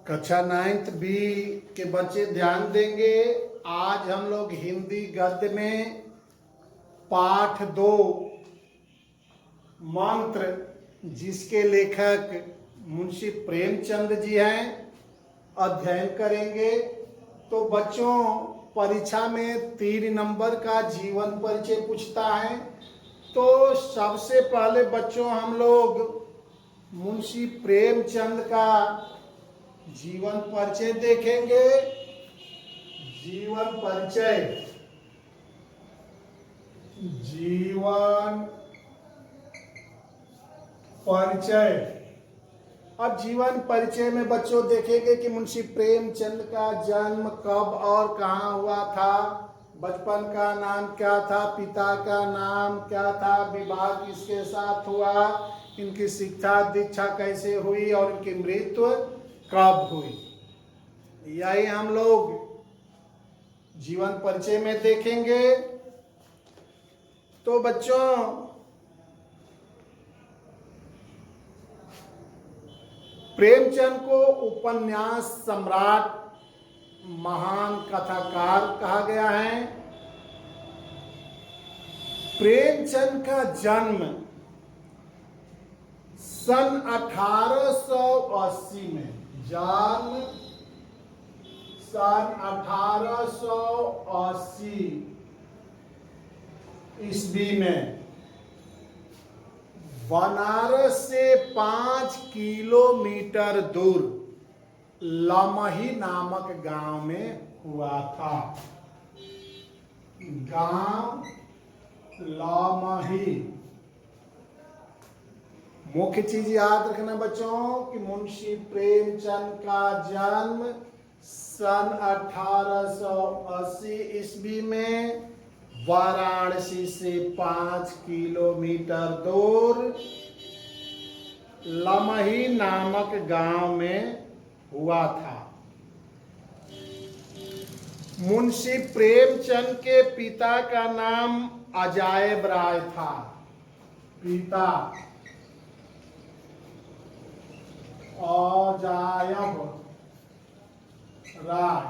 कक्षा 9th B के बच्चे ध्यान देंगे। आज हम लोग हिंदी गद्य में पाठ 2 मंत्र, जिसके लेखक मुंशी प्रेमचंद जी हैं, अध्ययन करेंगे। तो बच्चों, परीक्षा में 3 नंबर का जीवन परिचय पूछता है। तो सबसे पहले बच्चों हम लोग मुंशी प्रेमचंद का जीवन परिचय देखेंगे। जीवन परिचय, जीवन परिचय। अब जीवन परिचय में बच्चों देखेंगे कि मुंशी प्रेमचंद का जन्म कब और कहाँ हुआ था, बचपन का नाम क्या था, पिता का नाम क्या था, विवाह किसके साथ हुआ, इनकी शिक्षा दीक्षा कैसे हुई और इनकी मृत्यु कब हुई। यही हम लोग जीवन परिचय में देखेंगे। तो बच्चों, प्रेमचंद को उपन्यास सम्राट, महान कथाकार कहा गया है। प्रेमचंद का जन्म सन 1880 में, जन्म सन 1880 ईस्वी में बनारस से 5 किलोमीटर दूर लमही नामक गांव में हुआ था। गांव लमही। मुख्य चीज याद रखना बच्चों कि मुंशी प्रेमचंद का जन्म सन 1880 ईस्वी में वाराणसी से 5 किलोमीटर दूर लमही नामक गांव में हुआ था। मुंशी प्रेमचंद के पिता का नाम अजायब राय था। पिता अजायब राय।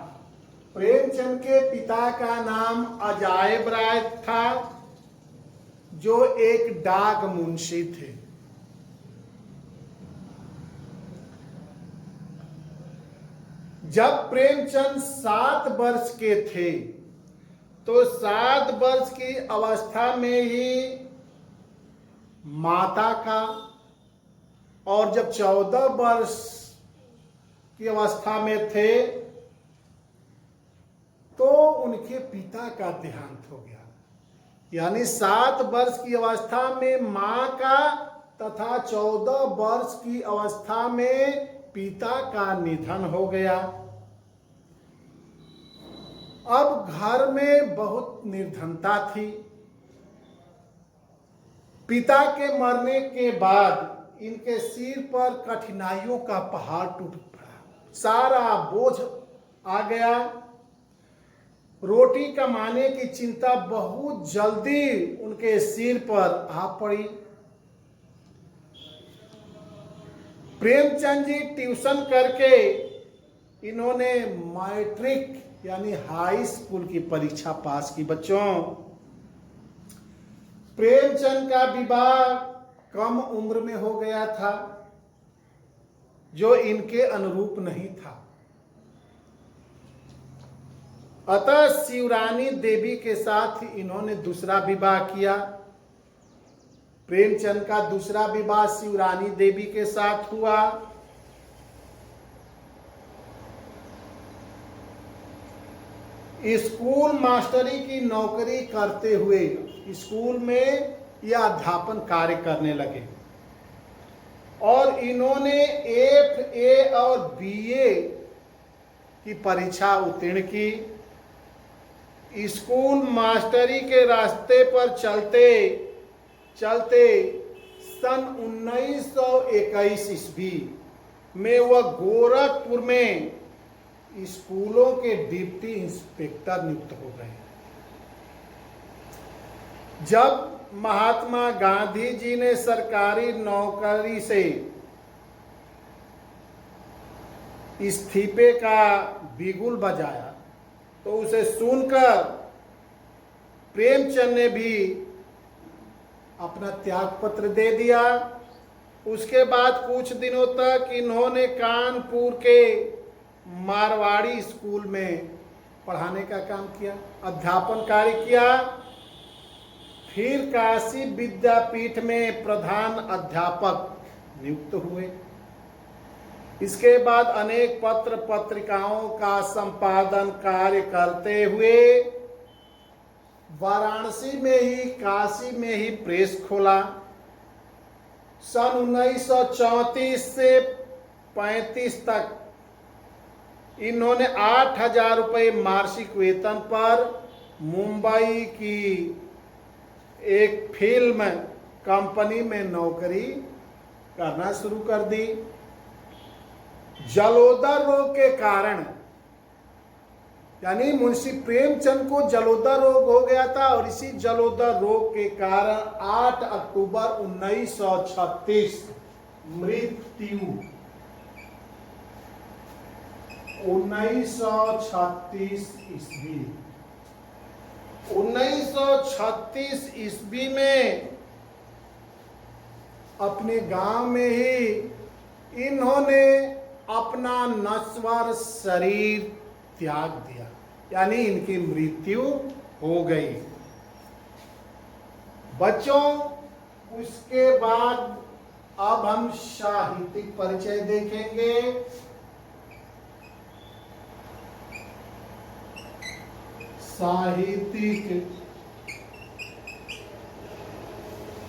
प्रेमचंद के पिता का नाम अजायब राय था, जो एक डाक मुंशी थे। जब प्रेमचंद 7 वर्ष के थे, तो 7 वर्ष की अवस्था में ही माता का, और जब 14 वर्ष की अवस्था में थे तो उनके पिता का देहांत हो गया। यानी 7 वर्ष की अवस्था में मां का तथा 14 वर्ष की अवस्था में पिता का निधन हो गया। अब घर में बहुत निर्धनता थी। पिता के मरने के बाद इनके सिर पर कठिनाइयों का पहाड़ टूट पड़ा। सारा बोझ आ गया। रोटी कमाने की चिंता बहुत जल्दी उनके सिर पर आ पड़ी। प्रेमचंद जी ट्यूशन करके इन्होंने मैट्रिक यानी हाई स्कूल की परीक्षा पास की। बच्चों, प्रेमचंद का विवाह कम उम्र में हो गया था, जो इनके अनुरूप नहीं था। अतः शिवरानी देवी के साथ इन्होंने दूसरा विवाह किया। प्रेमचंद का दूसरा विवाह शिवरानी देवी के साथ हुआ। स्कूल मास्टरी की नौकरी करते हुए स्कूल में यह अध्यापन कार्य करने लगे, और इन्होंने FA और BA की परीक्षा उत्तीर्ण की। स्कूल मास्टरी के रास्ते पर चलते चलते सन 1921 ईस्वी में वह गोरखपुर में स्कूलों के डिप्टी इंस्पेक्टर नियुक्त हो गए। जब महात्मा गांधी जी ने सरकारी नौकरी से इस्तीफे का बिगुल बजाया, तो उसे सुनकर प्रेमचंद ने भी अपना त्याग पत्र दे दिया। उसके बाद कुछ दिनों तक इन्होंने कानपुर के मारवाड़ी स्कूल में पढ़ाने का काम किया, अध्यापन कार्य किया। फिर काशी विद्यापीठ में प्रधान अध्यापक नियुक्त हुए। इसके बाद अनेक पत्र पत्रिकाओं का संपादन कार्य करते हुए वाराणसी में ही, काशी में ही प्रेस खोला। सन 1934 से 35 तक इन्होंने 8,000 रुपये मासिक वेतन पर मुंबई की एक फिल्म कंपनी में नौकरी करना शुरू कर दी। जलोदर रोग के कारण, यानी मुंशी प्रेमचंद को जलोदर रोग हो गया था और इसी जलोदर रोग के कारण 8 अक्टूबर 1936 मृत्यु। 1936 ईस्वी, 1936 ईस्वी में अपने गांव में ही इन्होंने अपना नश्वर शरीर त्याग दिया, यानी इनकी मृत्यु हो गई। बच्चों, उसके बाद अब हम साहित्यिक परिचय देखेंगे। साहित्यिक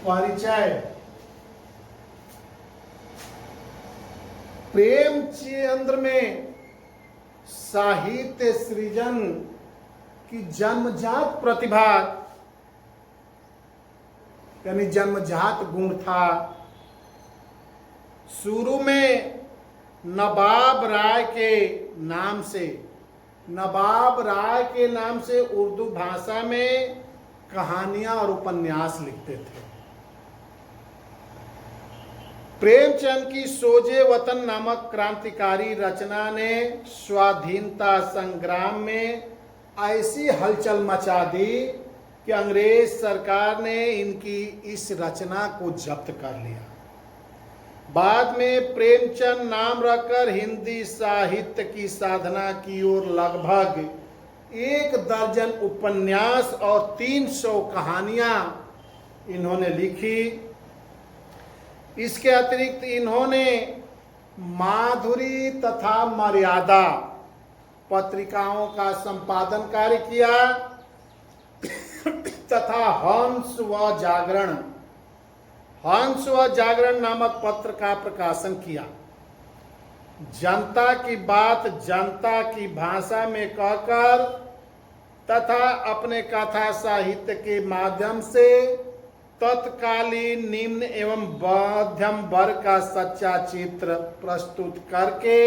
परिचय। प्रेमचंद्र में साहित्य सृजन की जन्मजात प्रतिभा, यानी जन्मजात गुण था। शुरू में नवाब राय के नाम से उर्दू भाषा में कहानियां और उपन्यास लिखते थे। प्रेमचंद की सोजे वतन नामक क्रांतिकारी रचना ने स्वाधीनता संग्राम में ऐसी हलचल मचा दी कि अंग्रेज सरकार ने इनकी इस रचना को जब्त कर लिया। बाद में प्रेमचंद नाम रखकर हिंदी साहित्य की साधना की ओर लगभग 1 दर्जन उपन्यास और 300 कहानियां इन्होंने लिखी। इसके अतिरिक्त इन्होंने माधुरी तथा मर्यादा पत्रिकाओं का संपादन कार्य किया तथा हंस व जागरण नामक पत्र का प्रकाशन किया। जनता की बात जनता की भाषा में कहकर तथा अपने कथा साहित्य के माध्यम से तत्कालीन निम्न एवं मध्यम वर्ग का सच्चा चित्र प्रस्तुत करके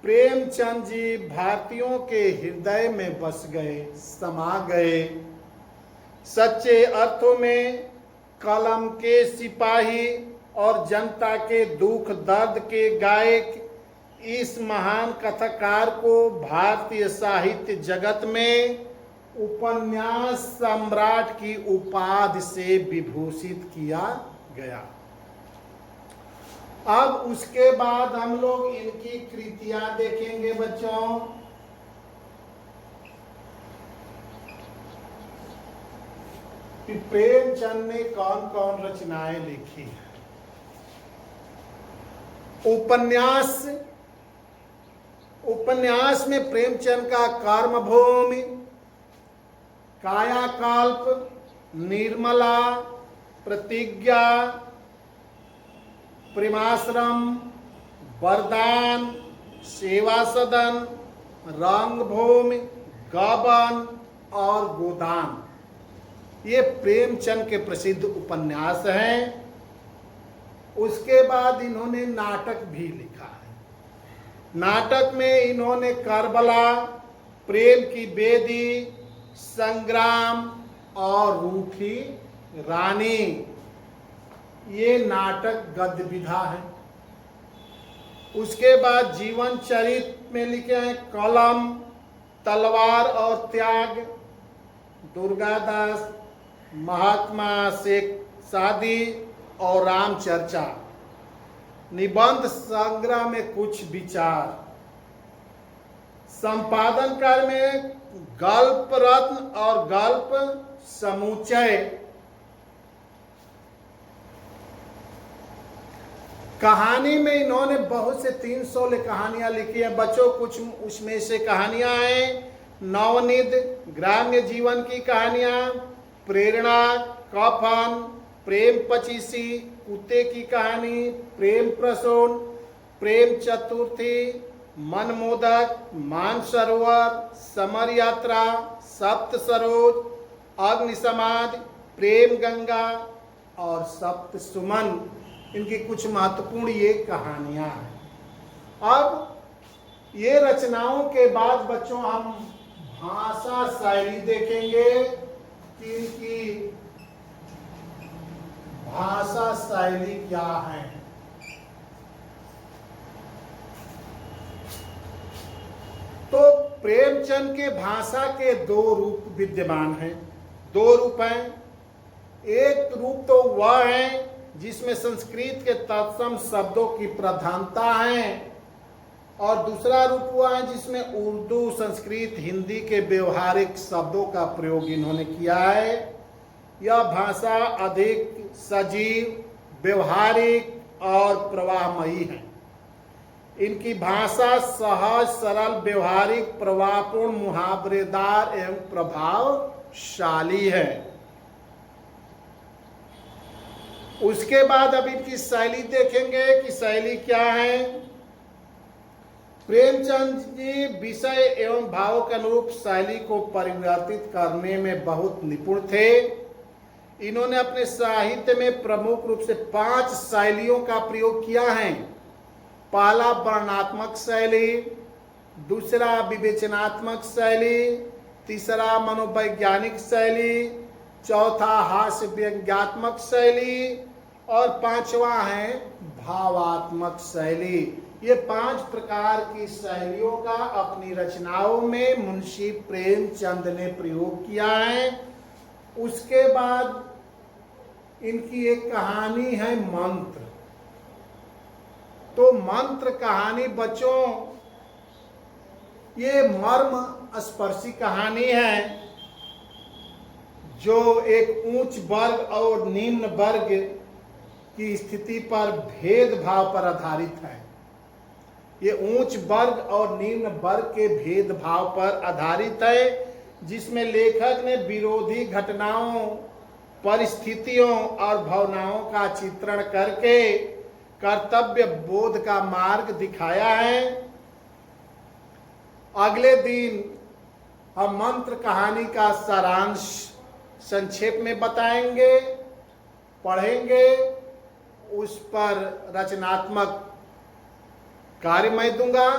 प्रेमचंद जी भारतीयों के हृदय में बस गए, समा गए। सच्चे अर्थों में कलम के सिपाही और जनता के दुख दर्द के गायक इस महान कथाकार को भारतीय साहित्य जगत में उपन्यास सम्राट की उपाधि से विभूषित किया गया। अब उसके बाद हम लोग इनकी कृतियां देखेंगे बच्चों। कि प्रेमचंद ने कौन कौन रचनाएं लिखी है। उपन्यास में प्रेमचंद का कर्मभूमि, कायाकल्प, निर्मला, प्रतिज्ञा, प्रेमाश्रम, वरदान, सेवा सदन, रंगभूमि, गबन और गोदान, ये प्रेमचंद के प्रसिद्ध उपन्यास हैं। उसके बाद इन्होंने नाटक भी लिखा है। नाटक में इन्होंने करबला, प्रेम की बेदी, संग्राम और रूठी रानी, ये नाटक गद्य विधा है। उसके बाद जीवन चरित्र में लिखे हैं कलम, तलवार और त्याग, दुर्गादास, महात्मा शेख सादी और राम चर्चा। निबंध संग्रह में कुछ विचार। संपादन कार्य में गल्प रत्न और गल्प समुच्चय। कहानी में इन्होंने बहुत से 300 कहानियां लिखी हैं बच्चों। कुछ उसमें से कहानियां हैं नवनिध, ग्राम्य जीवन की कहानियां, प्रेरणा, कफन, प्रेम पचीसी, कुत्ते की कहानी, प्रेम प्रसून, प्रेम चतुर्थी, मनमोदक, मानसरोवर, समर यात्रा, सप्त सरोज, अग्नि समाज, प्रेम गंगा और सप्त सुमन। इनकी कुछ महत्वपूर्ण ये कहानियां हैं। अब ये रचनाओं के बाद बच्चों हम भाषा शैली देखेंगे कि इनकी भाषा शैली क्या है। तो प्रेमचंद के भाषा के दो रूप विद्यमान हैं। दो रूप हैं। एक रूप तो वह है जिसमें संस्कृत के तत्सम शब्दों की प्रधानता है और दूसरा रूप हुआ है जिसमें उर्दू, संस्कृत, हिंदी के व्यवहारिक शब्दों का प्रयोग इन्होंने किया है। यह भाषा अधिक सजीव, व्यवहारिक और प्रवाहमयी है। इनकी भाषा सहज, सरल, व्यवहारिक, प्रवाहपूर्ण, मुहावरेदार एवं प्रभावशाली है। उसके बाद अब इनकी शैली देखेंगे कि शैली क्या है। प्रेमचंद जी विषय एवं भावों के अनुरूप शैली को परिवर्तित करने में बहुत निपुण थे। इन्होंने अपने साहित्य में प्रमुख रूप से 5 शैलियों का प्रयोग किया है। पहला वर्णनात्मक शैली, दूसरा विवेचनात्मक शैली, तीसरा मनोवैज्ञानिक शैली, चौथा हास्य व्यंग्यात्मक शैली और पांचवा है भावात्मक शैली। ये 5 प्रकार की शैलियों का अपनी रचनाओं में मुंशी प्रेमचंद ने प्रयोग किया है। उसके बाद इनकी एक कहानी है मंत्र। तो मंत्र कहानी बच्चों ये मर्म स्पर्शी कहानी है जो एक उच्च वर्ग और निम्न वर्ग की स्थिति पर भेदभाव पर आधारित है। ये उच्च वर्ग और निम्न वर्ग के भेदभाव पर आधारित है जिसमें लेखक ने विरोधी घटनाओं, परिस्थितियों और भावनाओं का चित्रण करके कर्तव्य बोध का मार्ग दिखाया है। अगले दिन हम मंत्र कहानी का सारांश संक्षेप में बताएंगे, पढ़ेंगे, उस पर रचनात्मक कार्य मैं दूंगा।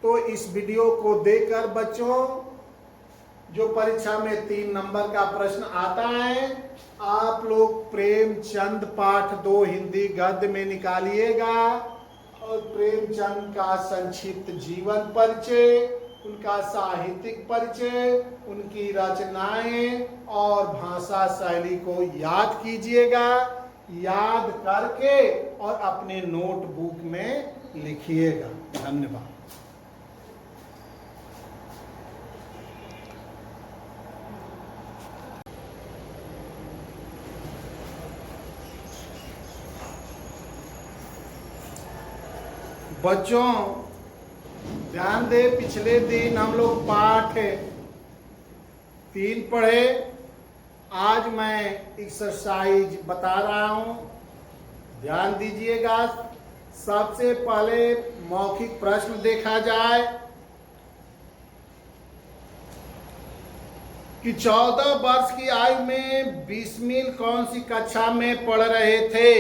तो इस वीडियो को देखकर बच्चों जो परीक्षा में 3 नंबर का प्रश्न आता है आप लोग प्रेमचंद पाठ 2 हिंदी गद्य में निकालिएगा और प्रेमचंद का संक्षिप्त जीवन परिचय, उनका साहित्यिक परिचय, उनकी रचनाएं और भाषा शैली को याद कीजिएगा। याद करके और अपने नोटबुक में लिखिएगा। धन्यवाद। बच्चों ध्यान दे, पिछले दिन हम लोग पाठ 3 पढ़े। आज मैं एक्सरसाइज बता रहा हूं, ध्यान दीजिएगा। सबसे पहले मौखिक प्रश्न देखा जाए कि 14 वर्ष की आयु में बिस्मिल कौन सी कक्षा में पढ़ रहे थे।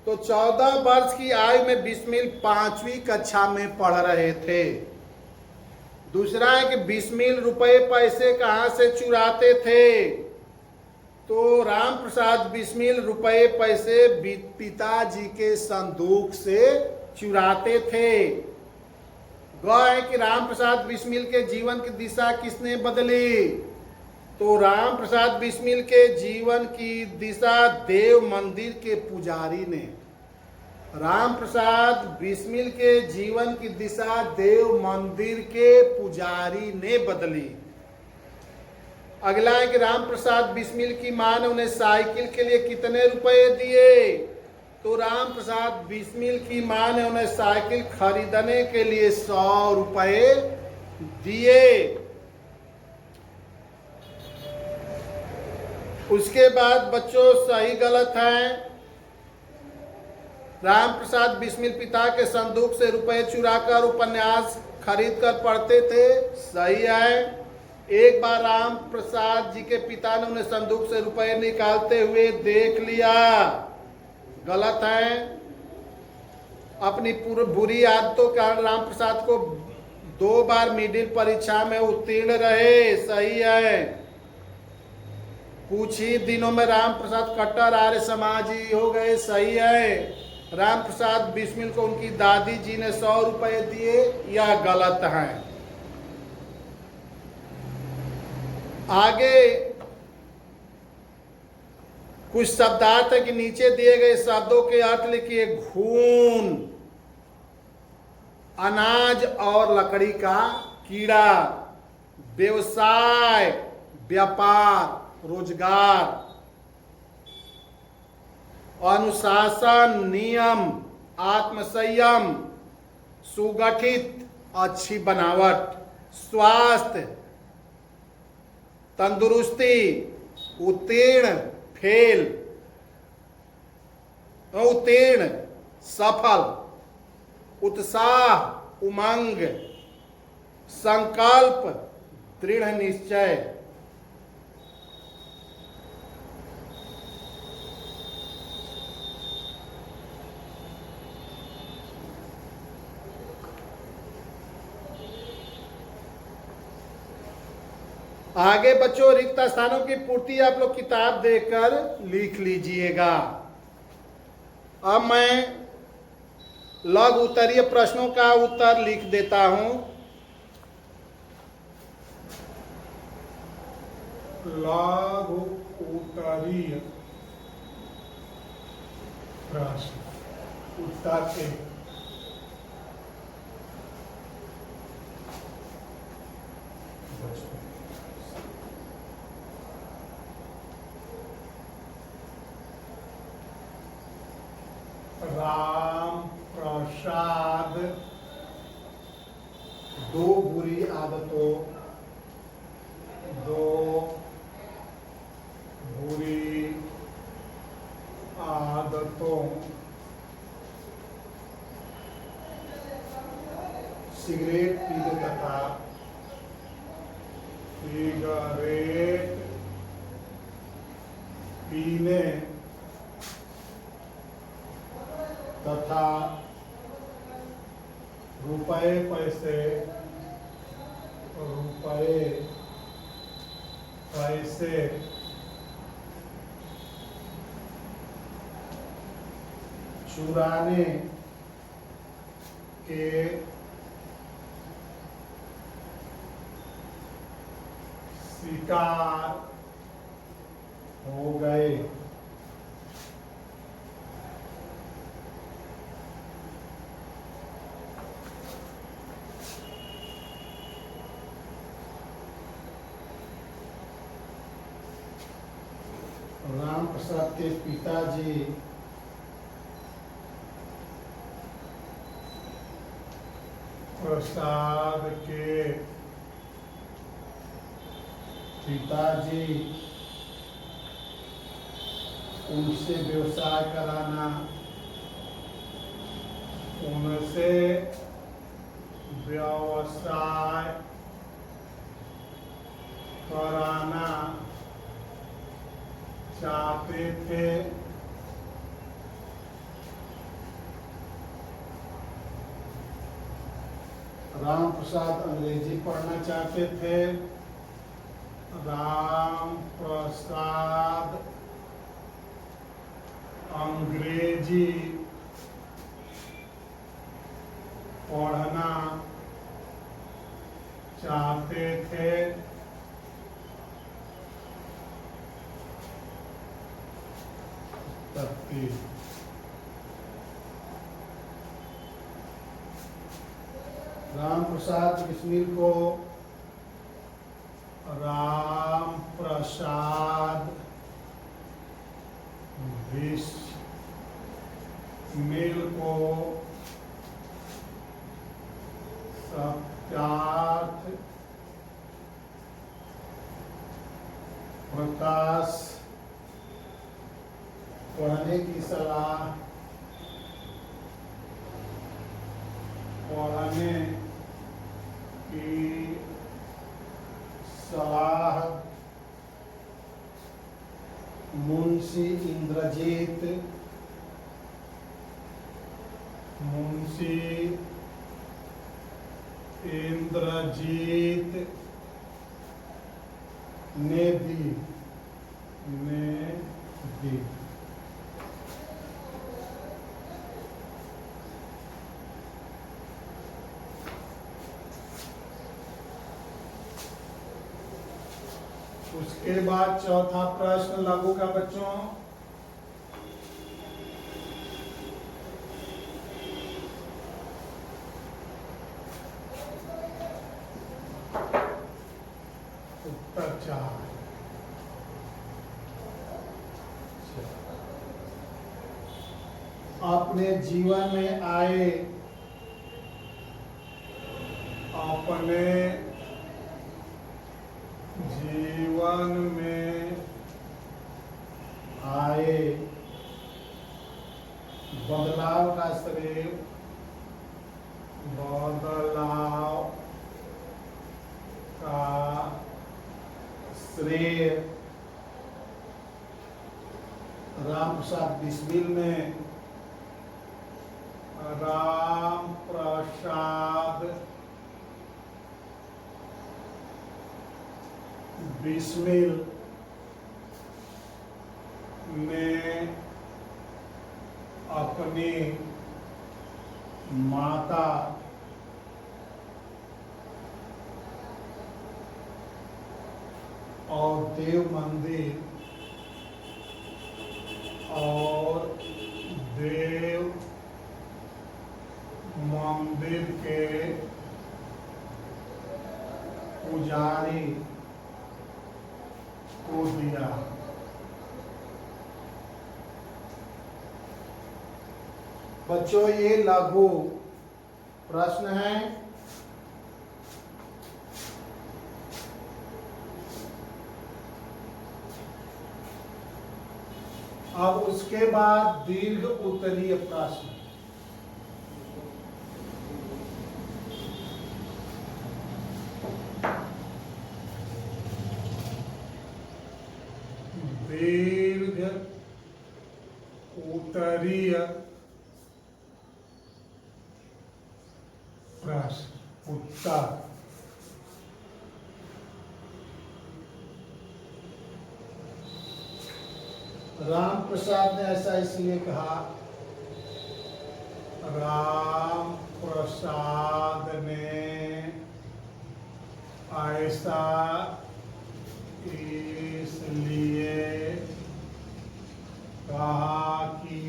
तो 14 वर्ष की आयु में बिस्मिल 5वीं कक्षा में पढ़ रहे थे। दूसरा है कि बिस्मिल रुपए पैसे कहां से चुराते थे। तो राम प्रसाद बिस्मिल रुपए पैसे पिताजी के संदूक से चुराते थे। गए कि राम प्रसाद बिस्मिल के जीवन की दिशा किसने बदली? तो राम प्रसाद बिस्मिल के जीवन की दिशा देव मंदिर के पुजारी ने। राम प्रसाद बिस्मिल के जीवन की दिशा देव मंदिर के पुजारी ने बदली। अगला है कि राम प्रसाद बिस्मिल की मां ने उन्हें साइकिल के लिए कितने रुपए दिए? तो राम प्रसाद बिस्मिल की मां ने उन्हें साइकिल खरीदने के लिए 100 रुपए दिए। उसके बाद बच्चों सही गलत है। राम प्रसाद बिस्मिल पिता के संदूक से रुपए चुराकर उपन्यास खरीद कर पढ़ते थे, सही है। एक बार राम प्रसाद जी के पिता ने उन्हें संदूक से रुपए निकालते हुए देख लिया, गलत है। अपनी बुरी आदतों के कारण राम प्रसाद को 2 बार मिडिल परीक्षा में उत्तीर्ण रहे, सही है। कुछ ही दिनों में राम प्रसाद कट्टर आर्य समाजी हो गए, सही है। राम प्रसाद बिस्मिल को उनकी दादी जी ने 100 रुपए दिए, यह गलत है। आगे कुछ शब्दार्थ है कि नीचे दिए गए शब्दों के अर्थ लिखिए। घून, अनाज और लकड़ी का कीड़ा, व्यवसाय, व्यापार, रोजगार, अनुशासन, नियम, आत्मसंयम, सुगठित, अच्छी बनावट, स्वास्थ्य, तंदुरुस्ती, उत्तीर्ण, फेल, उत्तीर्ण, सफल, उत्साह, उमंग, संकल्प, दृढ़ निश्चय। आगे बच्चों रिक्त स्थानों की पूर्ति आप लोग किताब देकर लिख लीजिएगा। अब मैं लघु उत्तरीय प्रश्नों का उत्तर लिख देता हूं। लघु उत्तरीय प्रश्न उत्तर के राम प्रसाद 2 बुरी आदतों सिगरेट पीने तथा सिगरेट पीने तथा रुपए पैसे चुराने के शिकार हो गए। राम प्रसाद के पिताजी उनसे व्यवसाय कराना, चाहते थे। राम प्रसाद अंग्रेजी पढ़ना चाहते थे। राम प्रसाद अंग्रेजी पढ़ना चाहते थे। राम प्रसाद बिस्मिल को राम प्रसाद बिस्मिल को सत्यार्थ प्रकाश पढ़ने की सलाह मुंशी इंद्रजीत ने दी। उसके बाद चौथा प्रश्न लघु का बच्चों। उत्तर 4। अपने जीवन में आए बदलाव का श्रेय राम प्रसाद बिस्मिल ने राम प्रसाद बिस्मिल ने अपनी माता और देव मंदिर के पुजारी को दिया। बच्चों ये लघु प्रश्न है। अब उसके बाद दीर्घ उत्तरीय प्रश्न। दीर्घ उत्तरीय प्रश्न उत्तर। राम प्रसाद ने ऐसा इसलिए कहा, राम प्रसाद ने ऐसा इसलिए कहा कि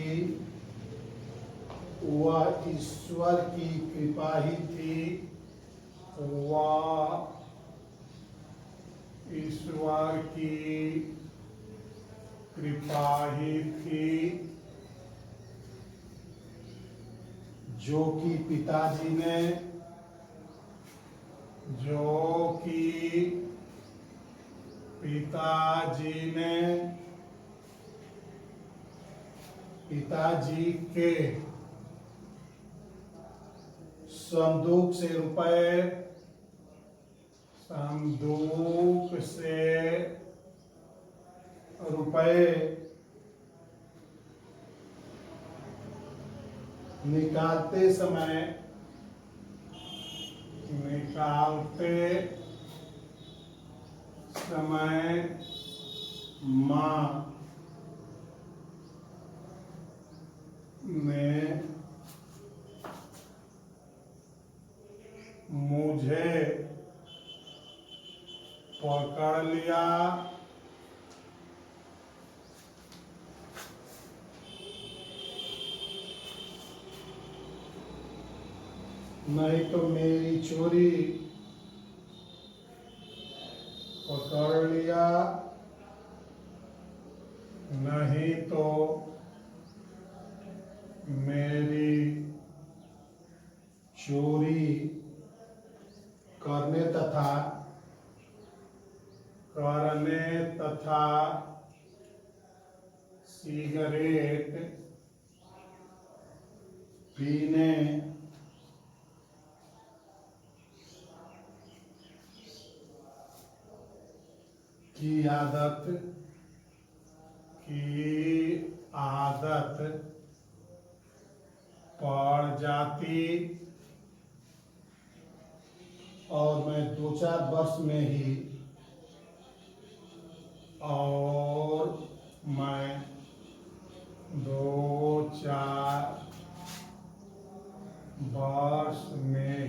वह ईश्वर की कृपा ही थी। वह ईश्वर की कृपा ही थी जो कि पिताजी ने पिताजी के संदूक से रुपए निकालते समय माँ ने मुझे पकड़ लिया, नहीं तो मेरी चोरी पकड़ लिया, नहीं तो मेरी चोरी करने तथा सिगरेट पीने की आदत पड़ जाती और मैं 2-4 वर्ष में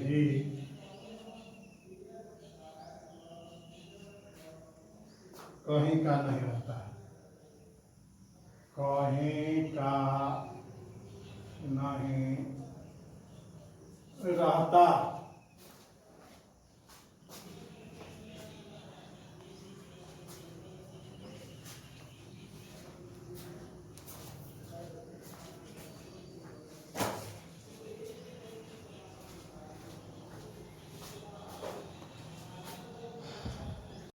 ही कहीं का नहीं रहता है, कहीं का नहीं रहता।